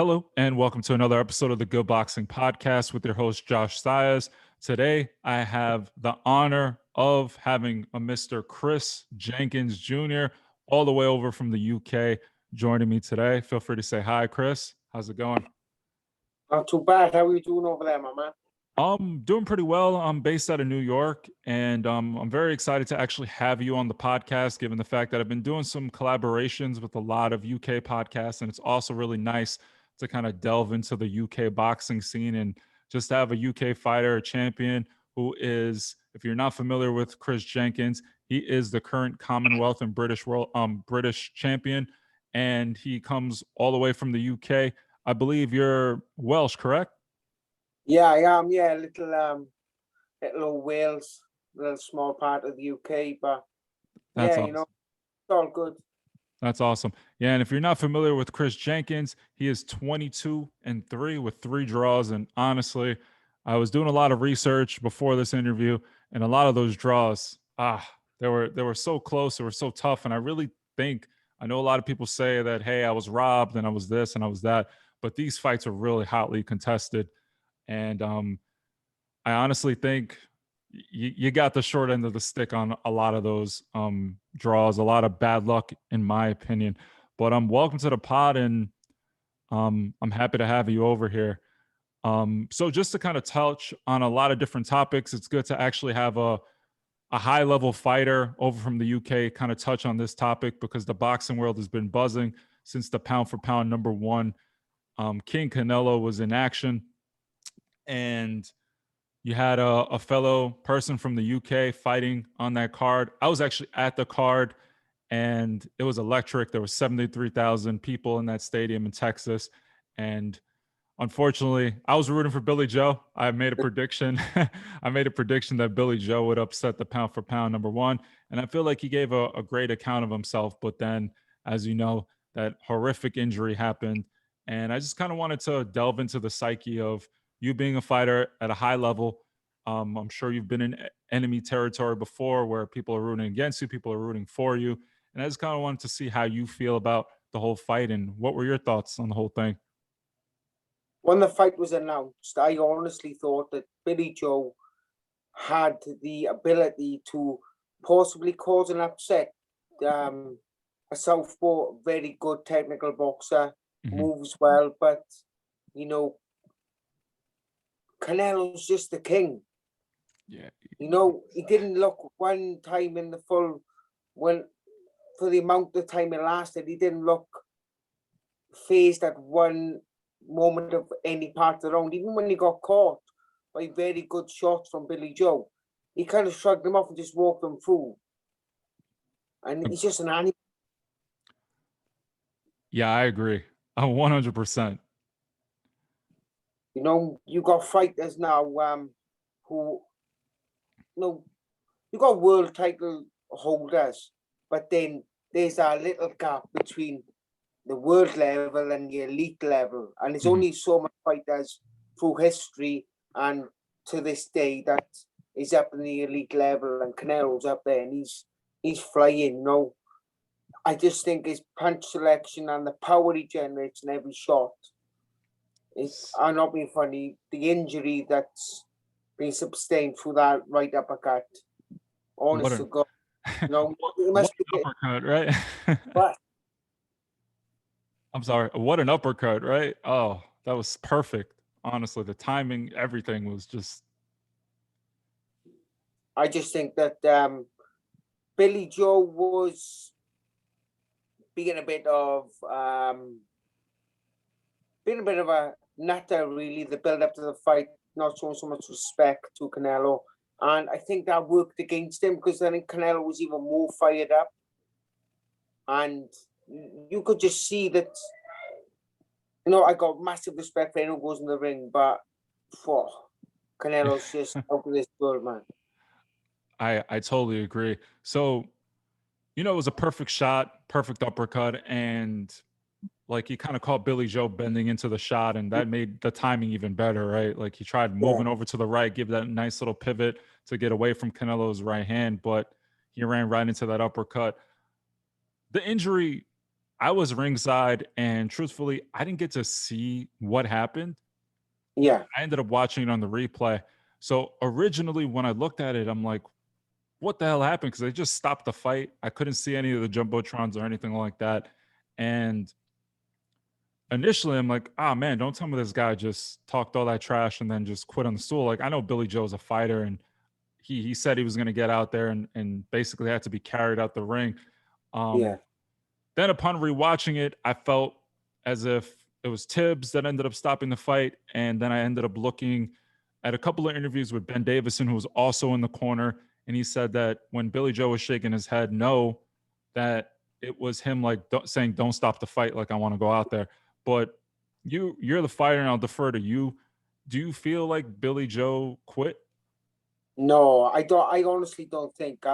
Hello, and welcome to another episode of the Good Boxing Podcast with your host, Josh Sias. Today, I have the honor of having a Mr. Chris Jenkins Jr., all the way over from the UK, joining me today. Feel free to say hi, Chris. How's it going? Not too bad. How are you doing over there, my man? I'm doing pretty well. I'm based out of New York, and I'm very excited to actually have you on the podcast, given the fact that I've been doing some collaborations with a lot of UK podcasts, and it's also really nice to kind of delve into the UK boxing scene and just have a UK fighter, a champion who is, if you're not familiar with Chris Jenkins, he is the current Commonwealth and British champion, and he comes all the way from the UK. I believe you're Welsh, correct? Yeah, I am. Yeah, little old Wales, little small part of the UK, but That's yeah, awesome. it's all good. That's awesome. Yeah, and if you're not familiar with Chris Jenkins, he is 22-3 with 3 draws. And honestly, I was doing a lot of research before this interview, and a lot of those draws, they were so close, they were so tough. And I really think I know a lot of people say that, hey, I was robbed and I was this and I was that, but these fights are really hotly contested. And I honestly think you got the short end of the stick on a lot of those draws, a lot of bad luck, in my opinion. But welcome to the pod, and I'm happy to have you over here. So just to kind of touch on a lot of different topics, it's good to actually have a high level fighter over from the UK kind of touch on this topic because the boxing world has been buzzing since the pound for pound number one King Canelo was in action, and you had a fellow person from the UK fighting on that card. I was actually at the card, and it was electric. There were 73,000 people in that stadium in Texas. And unfortunately, I was rooting for Billy Joe. I made a prediction. I made a prediction that Billy Joe would upset the pound for pound number one. And I feel like he gave a great account of himself. But then, as you know, that horrific injury happened. And I just kind of wanted to delve into the psyche of you being a fighter at a high level. I'm sure you've been in enemy territory before where people are rooting against you, people are rooting for you. And I just kind of wanted to see how you feel about the whole fight and what were your thoughts on the whole thing? When the fight was announced, I honestly thought that Billy Joe had the ability to possibly cause an upset. A southpaw, very good technical boxer, Mhm. moves well, but you know, Canelo's just the king. Yeah. He didn't look one time in the full when for the amount of time it lasted, he didn't look phased at one moment of any part of the round. Even when he got caught by very good shots from Billy Joe, he kind of shrugged them off and just walked them through. And he's just an animal. Yeah, I agree. 100%. You got fighters now who you got world title holders, but then there's a little gap between the world level and the elite level. And there's Mhm. only so much fighters through history and to this day that is up in the elite level, and Canelo's up there and he's flying. I just think his punch selection and the power he generates in every shot is, I'm not being funny, the injury that's been sustained through that right uppercut. What Honest to an God, it what must an be. uppercut, right? But I'm sorry. What an uppercut, right? Oh, that was perfect. Honestly, the timing, everything was just I just think that Billy Joe was being a bit of a nutter, really, the build up to the fight, not showing so much respect to Canelo. And I think that worked against him because I think Canelo was even more fired up. And you could just see that, I got massive respect for anyone who goes in the ring, but for Canelo's just out of this world, man. I totally agree. So, it was a perfect shot, perfect uppercut, and like he kind of caught Billy Joe bending into the shot, and that made the timing even better, right? Like he tried Yeah. moving over to the right, give that nice little pivot to get away from Canelo's right hand, but he ran right into that uppercut. The injury, I was ringside, and truthfully, I didn't get to see what happened. Yeah, I ended up watching it on the replay. So originally, when I looked at it, I'm like, what the hell happened? Because they just stopped the fight. I couldn't see any of the jumbotrons or anything like that. And initially, I'm like, ah, man, don't tell me this guy just talked all that trash and then just quit on the stool. Like, I know Billy Joe's a fighter, and he said he was going to get out there and basically had to be carried out the ring. yeah, Um, then upon rewatching it, I felt as if it was Tibbs that ended up stopping the fight. And then I ended up looking at a couple of interviews with Ben Davison, who was also in the corner. And he said that when Billy Joe was shaking his head no, that it was him like saying, don't stop the fight. Like, I want to go out there. But you're the fighter, and I'll defer to you. Do you feel like Billy Joe quit? no, I don't. I honestly don't think.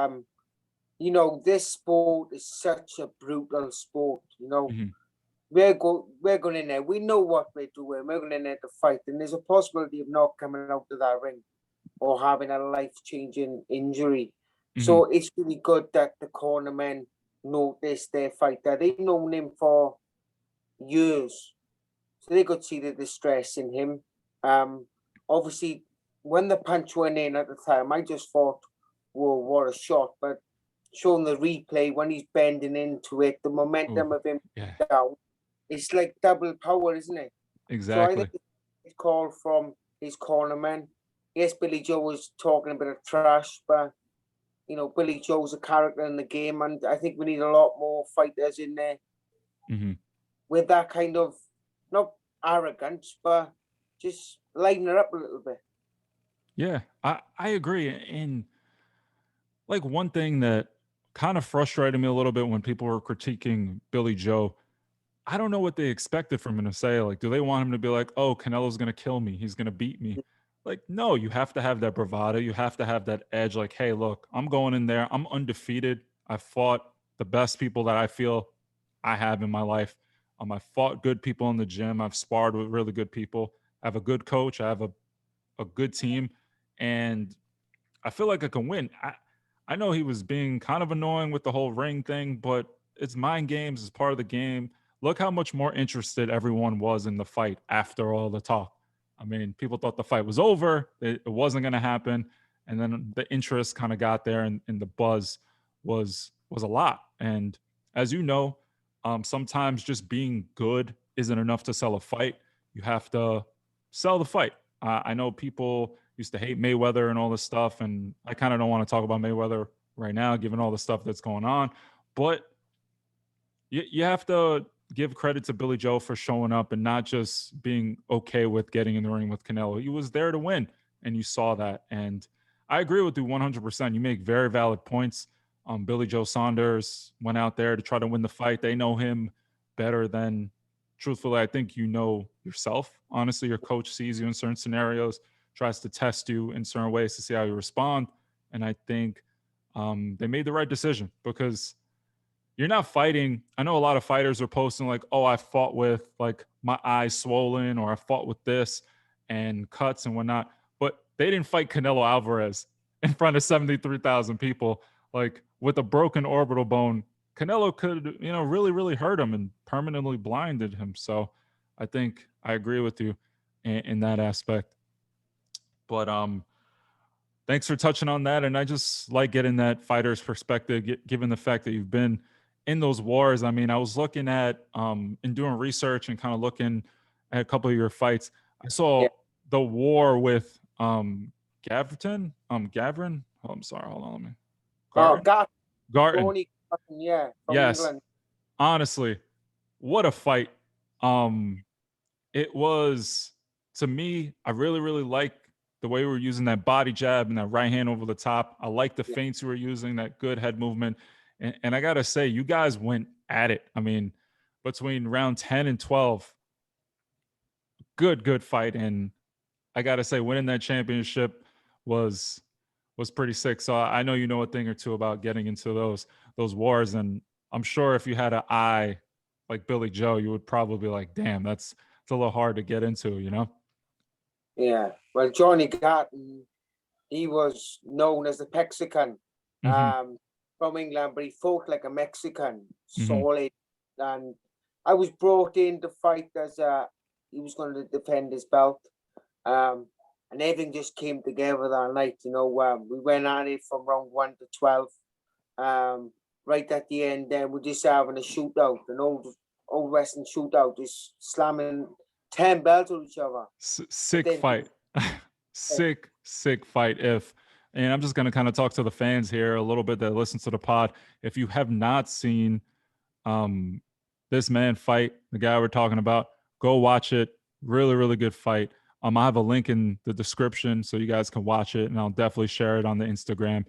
This sport is such a brutal sport. Mhm. We're going in there. We know what we're doing. We're going in there to fight, and there's a possibility of not coming out of that ring or having a life-changing injury. Mhm. So it's really good that the cornermen noticed their fighter. They've known him for years, so they could see the distress in him. Obviously, when the punch went in at the time, I just thought, "Whoa, what a shot!" But showing the replay when he's bending into it, the Ooh, momentum of him yeah, down, it's like double power, isn't it? So I think exactly. it's called from his cornerman. Yes, Billy Joe was talking a bit of trash, but Billy Joe's a character in the game, and I think we need a lot more fighters in there Mhm. with that kind of not arrogance, but just lighten it up a little bit. Yeah, I agree. And like one thing that kind of frustrated me a little bit when people were critiquing Billy Joe, I don't know what they expected from him to say. Like, do they want him to be like, "Oh, Canelo's gonna kill me. He's gonna beat me"? Like, no, you have to have that bravado. You have to have that edge. Like, hey, look, I'm going in there. I'm undefeated. I fought the best people that I feel I have in my life. I fought good people in the gym. I've sparred with really good people. I have a good coach. I have a good team, and I feel like I can win. I know he was being kind of annoying with the whole ring thing, but it's mind games, it's part of the game. Look how much more interested everyone was in the fight after all the talk. I mean, people thought the fight was over, it wasn't going to happen, and then the interest kind of got there, and the buzz was a lot. And as you know, sometimes just being good isn't enough to sell a fight. You have to sell the fight. I know people used to hate Mayweather and all this stuff, and I kind of don't want to talk about Mayweather right now, given all the stuff that's going on. But you have to give credit to Billy Joe for showing up and not just being okay with getting in the ring with Canelo. He was there to win, and you saw that. And I agree with you 100%. You make very valid points. Billy Joe Saunders went out there to try to win the fight. They know him better than, truthfully, I think you know yourself. Honestly, your coach sees you in certain scenarios, tries to test you in certain ways to see how you respond. And I think they made the right decision because you're not fighting. I know a lot of fighters are posting like, "Oh, I fought with like my eyes swollen, or I fought with this and cuts and whatnot." But they didn't fight Canelo Alvarez in front of 73,000 people, like with a broken orbital bone. Canelo could, really, really hurt him and permanently blinded him. So I think I agree with you in that aspect. But thanks for touching on that. And I just like getting that fighter's perspective, given the fact that you've been in those wars. I mean, I was looking at in doing research and kind of looking at a couple of your fights. I Yeah. saw the war with Gaverton, Gavrin. Oh, I'm sorry, hold on, let me Oh, Garton. God, Garton. Tony, yeah, from Yes. England. Honestly, what a fight. Um it was, to me, I really, really like the way we were using that body jab and that right hand over the top. I like the Yeah, feints you were using, that good head movement. And I gotta say, you guys went at it. I mean, between round 10 and 12, good fight. And I gotta say, winning that championship was pretty sick. So I know you know a thing or two about getting into those wars. And I'm sure if you had an eye like Billy Joe, you would probably be like, damn, that's it's a little hard to get into, you know? yeah. Well, Johnny Garton, he was known as the Mexican Hmm. from England, but he fought like a Mexican, Hmm. solid, and I was brought in to fight as he was going to defend his belt. And everything just came together that night. You know, we went at it from round 1 to 12. Right at the end, then we're just having a shootout, an old wrestling shootout, just slamming 10 belts on each other. Sick fight. sick fight. And I'm just going to kind of talk to the fans here a little bit that listen to the pod. If you have not seen this man fight, the guy we're talking about, go watch it. Really, really good fight. I have a link in the description so you guys can watch it, and I'll definitely share it on the Instagram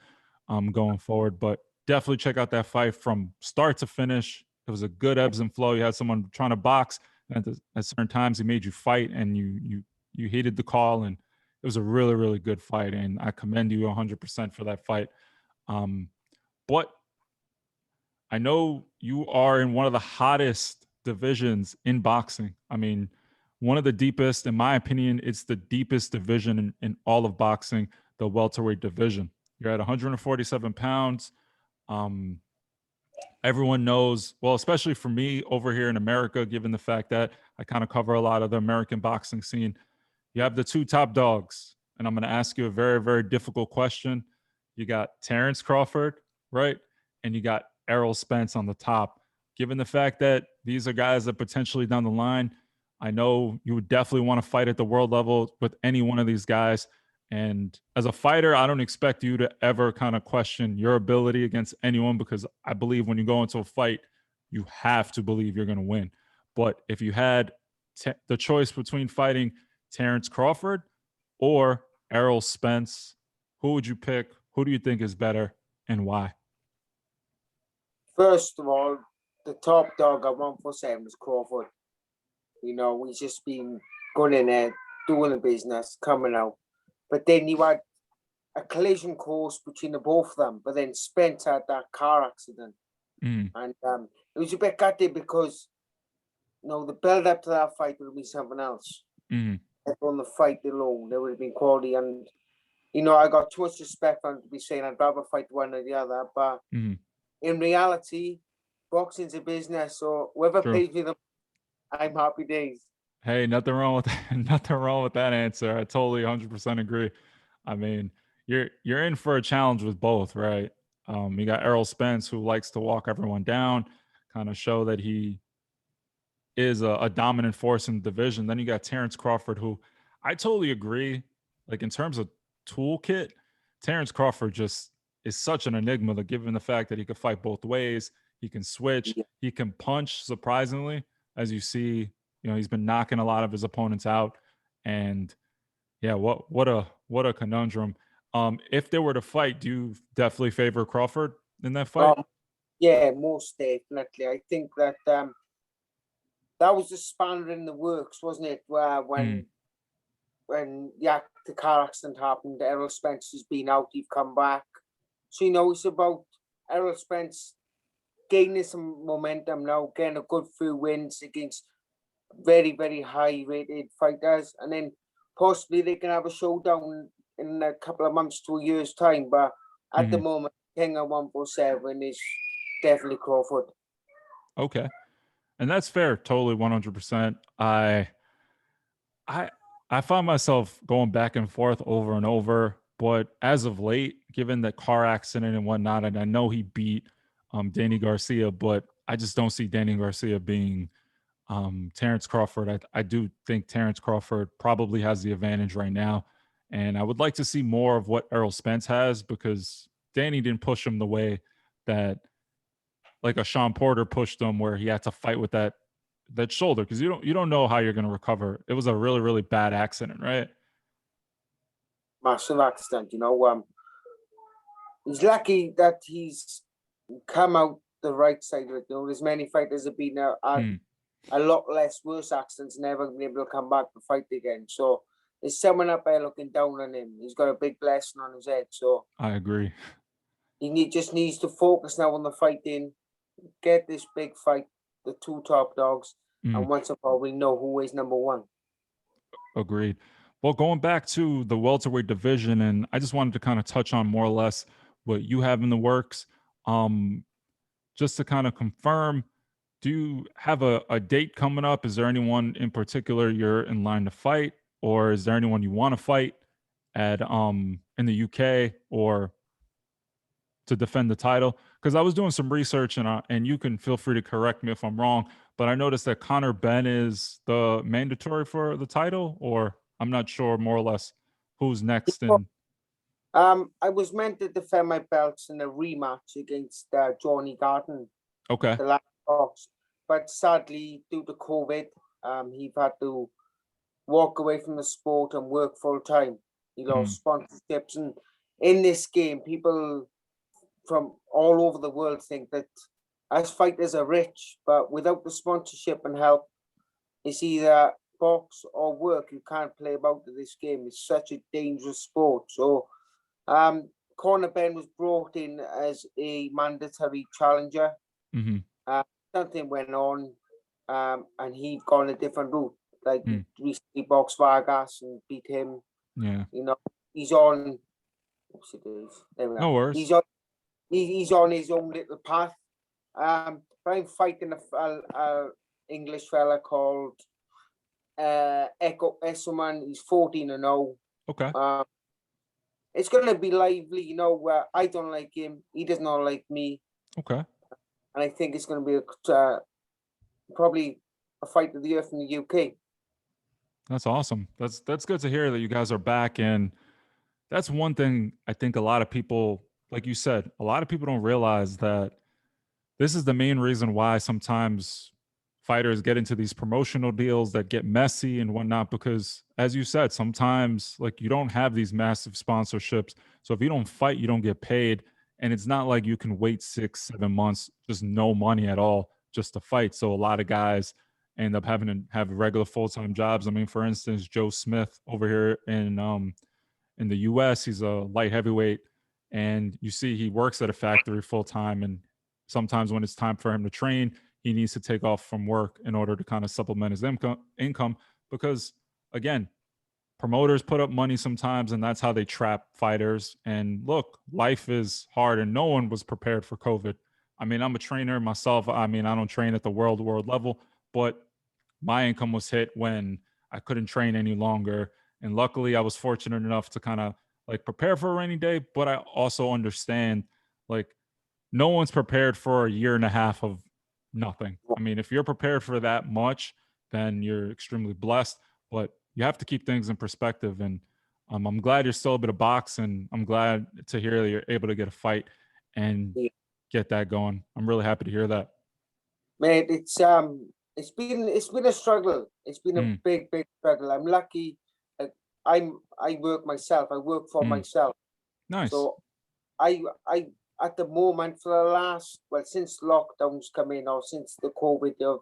going forward. But definitely check out that fight from start to finish. It was a good ebbs and flow. You had someone trying to box, and at certain times he made you fight, and you heeded the call, and it was a really, really good fight. And I commend you 100% for that fight. But I know you are in one of the hottest divisions in boxing. I mean, one of the deepest, in my opinion, it's the deepest division in all of boxing, the welterweight division. You're at 147 pounds. Everyone knows, well, especially for me over here in America, given the fact that I kind of cover a lot of the American boxing scene, you have the two top dogs. And I'm going to ask you a very, very difficult question. You got Terrence Crawford, right? And you got Errol Spence on the top. Given the fact that these are guys that potentially down the line, I know you would definitely want to fight at the world level with any one of these guys. And as a fighter, I don't expect you to ever kind of question your ability against anyone, because I believe when you go into a fight, you have to believe you're going to win. But if you had the choice between fighting Terrence Crawford or Errol Spence, who would you pick? Who do you think is better and why? First of all, the top dog at 147 is Crawford. You know, he's just been going in there, doing the business, coming out. But then you had a collision course between the both of them. But then Spence had that car accident. And it was a bit gutted because, you know, the build up to that fight would have been something else. On the fight alone, there would have been quality. And, you know, I got too much respect for him to be saying I'd rather fight one or the other. But in reality, boxing's a business. So whoever pays me the I'm happy days. Hey, nothing wrong with that. Nothing wrong with that answer. I totally 100% agree. I mean, you're in for a challenge with both, right? You got Errol Spence, who likes to walk everyone down, kind of show that he is a dominant force in the division. Then you got Terrence Crawford, who I totally agree. Like in terms of toolkit, Terrence Crawford just is such an enigma, that given the fact that he could fight both ways, he can switch, he can punch, surprisingly. As you see, you know, he's been knocking a lot of his opponents out. And yeah, what a conundrum. If they were to fight, do you definitely favor Crawford in that fight? Yeah, most definitely. I think that that was the spanner in the works, wasn't it? When the car accident happened, Errol Spence has been out, he's come back. So, you know, it's about Errol Spence gaining some momentum now, getting a good few wins against very, very high rated fighters, and then possibly they can have a showdown in a couple of months to a year's time. But at the moment, King of 147 is definitely Crawford. Okay. And that's fair. Totally 100%. I find myself going back and forth over and over, but as of late, given the car accident and whatnot, and I know he beat Danny Garcia, but I just don't see Danny Garcia being Terrence Crawford. I do think Terrence Crawford probably has the advantage right now. And I would like to see more of what Errol Spence has, because Danny didn't push him the way that like a Sean Porter pushed him, where he had to fight with that shoulder, because you don't know how you're going to recover. It was a really, really bad accident, right? Massive accident, you know. He's lucky that he's come out the right side of it. You know, there's many fighters have been a lot less worse accidents, never been able to come back to fight again. So there's someone up there looking down on him. He's got a big blessing on his head. So I agree. He just needs to focus now on the fighting, get this big fight, the two top dogs, and once and for all, we know who is number one. Agreed. Well, going back to the welterweight division, and I just wanted to kind of touch on more or less what you have in the works. Just to kind of confirm, do you have a date coming up? Is there anyone in particular you're in line to fight, or is there anyone you want to fight at in the UK or to defend the title? Because I was doing some research and you can feel free to correct me if I'm wrong, but I noticed that Conor Ben is the mandatory for the title, or I'm not sure more or less who's next. And I was meant to defend my belts in a rematch against Johnny Garden at okay, the last box, but sadly, due to COVID, he had to walk away from the sport and work full time. He mm, lost sponsorships, and in this game, people from all over the world think that us fighters are rich, but without the sponsorship and help, it's either box or work. You can't play about this game. It's such a dangerous sport. So Conor Ben was brought in as a mandatory challenger. mm-hmm, Uh, Something went on, and he'd gone a different route. Like he mm, recently boxed Vargas and beat him. yeah, You know, he's on. What's it is? There we are. no worries. He's on his own little path. But I'm fighting a English fella called Echo Esselman. He's 14-0. Okay, It's gonna be lively, I don't like him. He does not like me, okay. and I think it's gonna be probably a fight of the year from the UK. That's awesome. That's good to hear that you guys are back. And that's one thing I think a lot of people, like you said, a lot of people don't realize that this is the main reason why sometimes fighters get into these promotional deals that get messy and whatnot. Because as you said, sometimes like you don't have these massive sponsorships. So if you don't fight, you don't get paid. And it's not like you can wait 6, 7 months, just no money at all just to fight. So a lot of guys end up having to have regular full-time jobs. I mean, for instance, Joe Smith over here in the US. He's a light heavyweight, and you see he works at a factory full time. And sometimes when it's time for him to train, he needs to take off from work in order to kind of supplement his income. Because again, promoters put up money sometimes, and that's how they trap fighters. And look, life is hard, and no one was prepared for COVID. I mean, I'm a trainer myself. I mean, I don't train at the world level, but my income was hit when I couldn't train any longer. And luckily, I was fortunate enough to kind of like prepare for a rainy day, but I also understand like no one's prepared for a year and a half of nothing. I mean, if you're prepared for that much, then you're extremely blessed, but you have to keep things in perspective. And I'm glad you're still able to box, and I'm glad to hear that you're able to get a fight and Yeah. get that going. I'm really happy to hear that. Mate, it's been a struggle. It's been a Mm, big struggle. I'm lucky. Like, I work myself. I work for mm, myself. nice. So I at the moment for the last, well, since lockdowns come in, or since the COVID have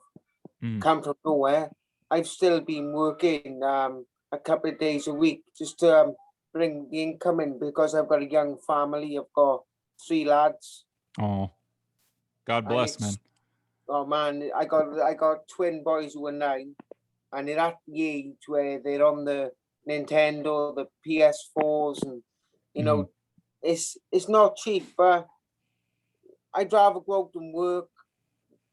Mm, come from nowhere, I've still been working a couple of days a week just to bring the income in, because I've got a young family. I've got 3 lads, oh, God and bless, it's, man. oh man, I got twin boys who are 9, and they're at the age where they're on the Nintendo, the PS4s, and you Mhm, know, it's not cheap, but I'd rather go out and work,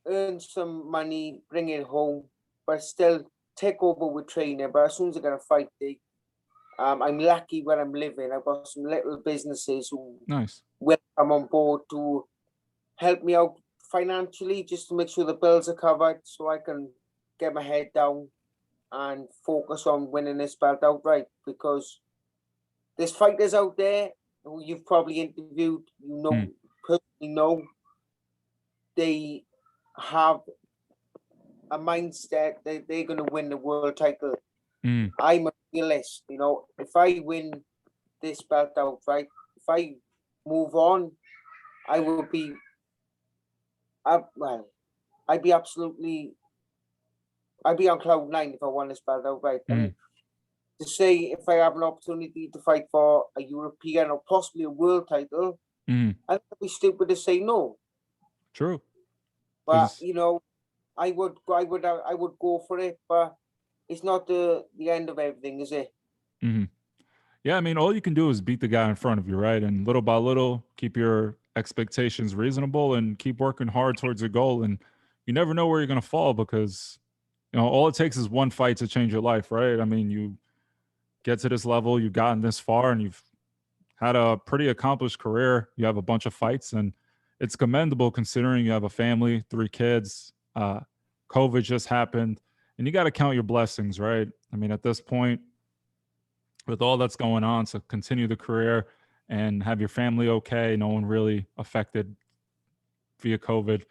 earn some money, bring it home, but still take over with training. But as soon as I get a fight day, I'm lucky where I'm living. I've got some little businesses who nice. will come on board to help me out financially, just to make sure the bills are covered, so I can get my head down and focus on winning this belt outright. Because there's fighters out there who you've probably interviewed, Mm, personally know, they have a mindset that they're going to win the world title. mm, I'm a realist. If I win this belt outright, if I move on, I will be, well, I'd be absolutely, I'd be on cloud nine if I won this belt outright. And mm, to say, if I have an opportunity to fight for a European or possibly a world title, mm. I'd be stupid to say no. True. But Because I would go for it. But it's not the end of everything, is it? yeah, I mean, all you can do is beat the guy in front of you, right? And little by little, keep your expectations reasonable and keep working hard towards your goal. And you never know where you're going to fall because, all it takes is one fight to change your life, right? I mean, you get to this level, you've gotten this far, and you've had a pretty accomplished career. You have a bunch of fights, and it's commendable considering you have a family, 3 kids. COVID just happened, and you got to count your blessings, right? I mean, at this point, with all that's going on, to continue the career and have your family okay, no one really affected via COVID,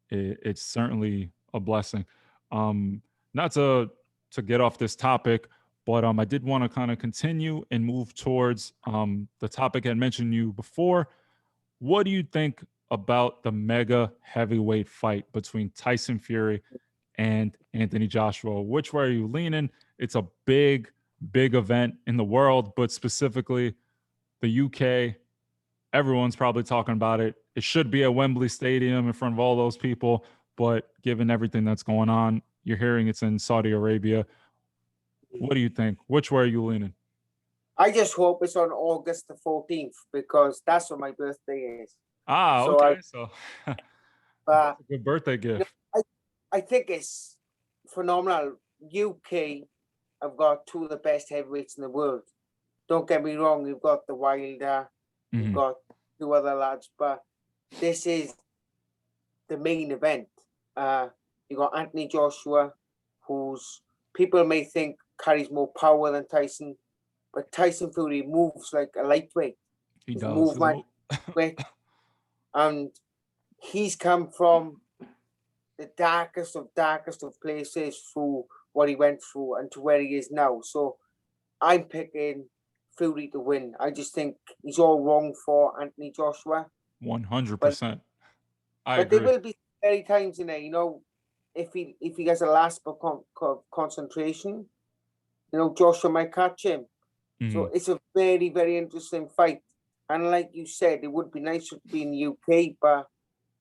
it's certainly a blessing. Not to get off this topic, but I did want to kind of continue and move towards the topic I had mentioned you before. What do you think about the mega heavyweight fight between Tyson Fury and Anthony Joshua? Which way are you leaning? It's a big, big event in the world, but specifically the UK. Everyone's probably talking about it. It should be at Wembley Stadium in front of all those people, but given everything that's going on, you're hearing it's in Saudi Arabia. What do you think? Which way are you leaning? I just hope it's on August the 14th because that's when my birthday is. Ah, So okay. So But that's a good birthday you know, gift. I think it's phenomenal. UK have got two of the best heavyweights in the world. Don't get me wrong, you've got the Wilder, you've Mhm. got 2 other lads, but this is the main event. You got Anthony Joshua, who's people may think carries more power than Tyson, but Tyson Fury moves like a lightweight. He His does. His movement quick, and he's come from the darkest of places through what he went through and to where he is now. So I'm picking Fury to win. I just think he's all wrong for Anthony Joshua, but 100%. I but there agree. will be very times in there, if he has a last of concentration, Joshua might catch him. So Mhm. it's a very, very interesting fight. And like you said, it would be nice to be in the UK, but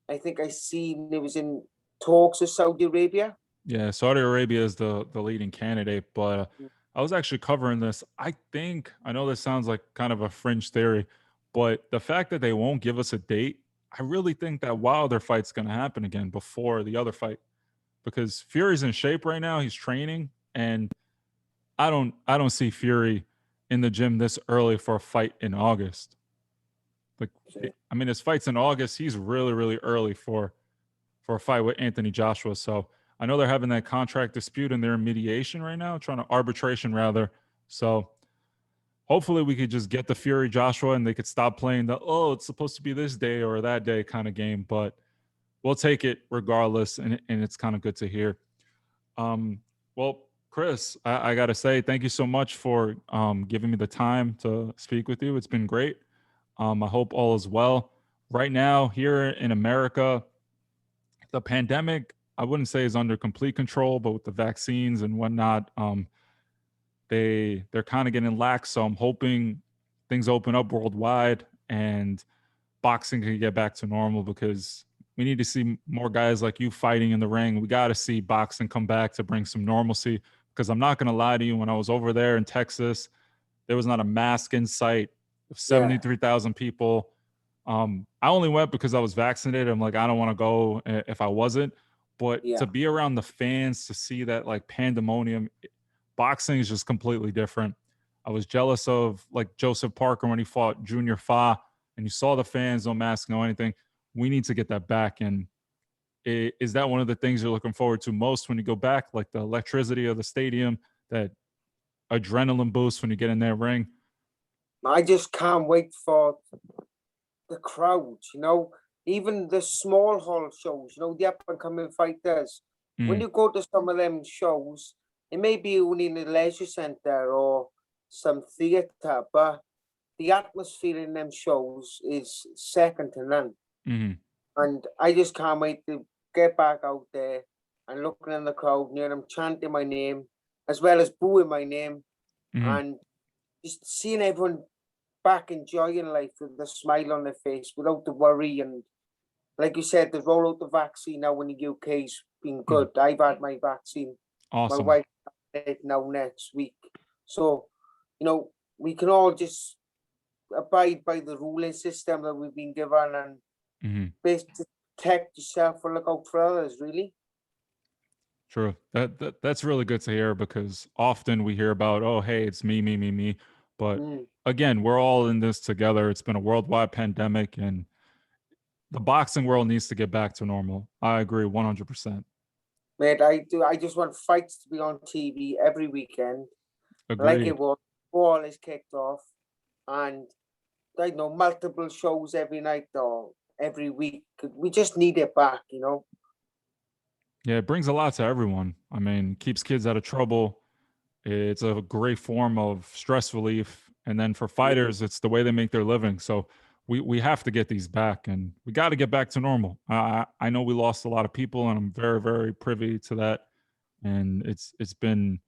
I think I seen it was in talks with Saudi Arabia. Yeah, Saudi Arabia is the leading candidate, but I was actually covering this. I know this sounds like kind of a fringe theory, but the fact that they won't give us a date, I really think that Wilder fight's going to happen again before the other fight because Fury's in shape right now. He's training, and I don't see Fury in the gym this early for a fight in August. Like, I mean, his fights in August, he's really really early for a fight with Anthony Joshua. So I know they're having that contract dispute and they're in mediation right now, trying to arbitration rather. So hopefully we could just get the Fury Joshua and they could stop playing the it's supposed to be this day or that day kind of game. But we'll take it regardless, and it's kind of good to hear. Well, Chris, I gotta say thank you so much for giving me the time to speak with you. It's been great. I hope all is well. Right now, here in America, the pandemic, I wouldn't say is under complete control, but with the vaccines and whatnot, they're kind of getting lax. So I'm hoping things open up worldwide and boxing can get back to normal because we need to see more guys like you fighting in the ring. We got to see boxing come back to bring some normalcy. Because I'm not going to lie to you, when I was over there in Texas, there was not a mask in sight of Yeah, 73,000 people. I only went because I was vaccinated. I'm like, I don't want to go if I wasn't. But to yeah, be around the fans, to see that like pandemonium, boxing is just completely different. I was jealous of like Joseph Parker when he fought Junior Fa, and you saw the fans, no mask, no anything. We need to get that back. And is that one of the things you're looking forward to most when you go back, like the electricity of the stadium, that adrenaline boost when you get in that ring? I just can't wait for the crowds. Even the small hall shows. The up and coming fighters. When Mm, you go to some of them shows, it may be only in a leisure center or some theater, but the atmosphere in them shows is second to none. mm, And I just can't wait to get back out there and looking in the crowd near them chanting my name, as well as booing my name, mm. and just seeing everyone back enjoying life with a smile on their face without the worry. And like you said, the roll out the vaccine now in the UK's been Mm. good. I've had my vaccine. My Awesome. wife had it now next week. So, we can all just abide by the ruling system that we've been given and Mm. basically protect yourself or look out for others, really. True. That's really good to hear, because often we hear about, oh, hey, it's me, me, me, me. But Mm. again, we're all in this together. It's been a worldwide pandemic, and the boxing world needs to get back to normal. I agree 100%. Mate, I do. I just want fights to be on TV every weekend, like it Agreed. was. Ball is kicked off, and I know multiple shows every night or every week. We just need it back, you know. Yeah, it brings a lot to everyone. I mean, keeps kids out of trouble. It's a great form of stress relief. And then for Mm. fighters, it's the way they make their living. So we have to get these back, and we got to get back to normal. I know we lost a lot of people, and I'm very, very privy to that. And it's been,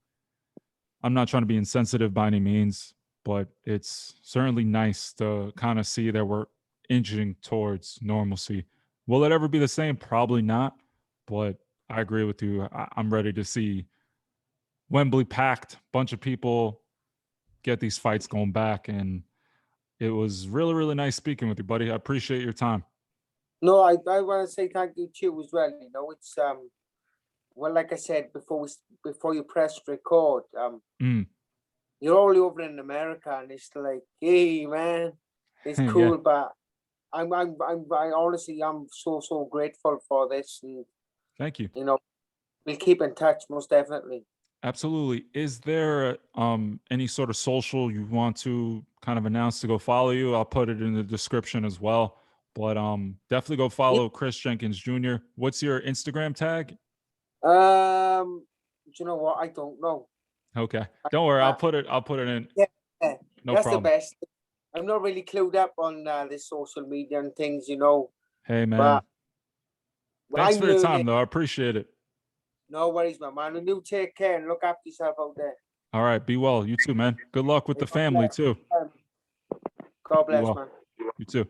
I'm not trying to be insensitive by any means, but it's certainly nice to kind of see that we're inching towards normalcy. Will it ever be the same? Probably not. But I agree with you. I'm ready to see Wembley packed, bunch of people, get these fights going back. And it was really, really nice speaking with you, buddy. I appreciate your time. No, I want to say thank you to you as well. You know, it's well, like I said before you press record, Mm, you're all over in America, and it's like, hey, man, it's yeah, cool, but I honestly, I'm so grateful for this, and thank you. you know, we'll keep in touch most definitely. Absolutely. Is there any sort of social you want to kind of announce to go follow you? I'll put it in the description as well. But definitely go Yeah. follow Chris Jenkins Jr. What's your Instagram tag? Do you know what? I don't know. Okay. Don't worry, Uh, I'll put it in. yeah, yeah, No that's the problem. best. I'm not really clued up on this social media and things, you know, Hey but man. Thanks I'm for your learning. time though. I appreciate it. No worries, my man. And you take care and look after yourself out there. All right, be well. You too, man. Good luck with the God family bless. too. God Be bless, well. man. You too.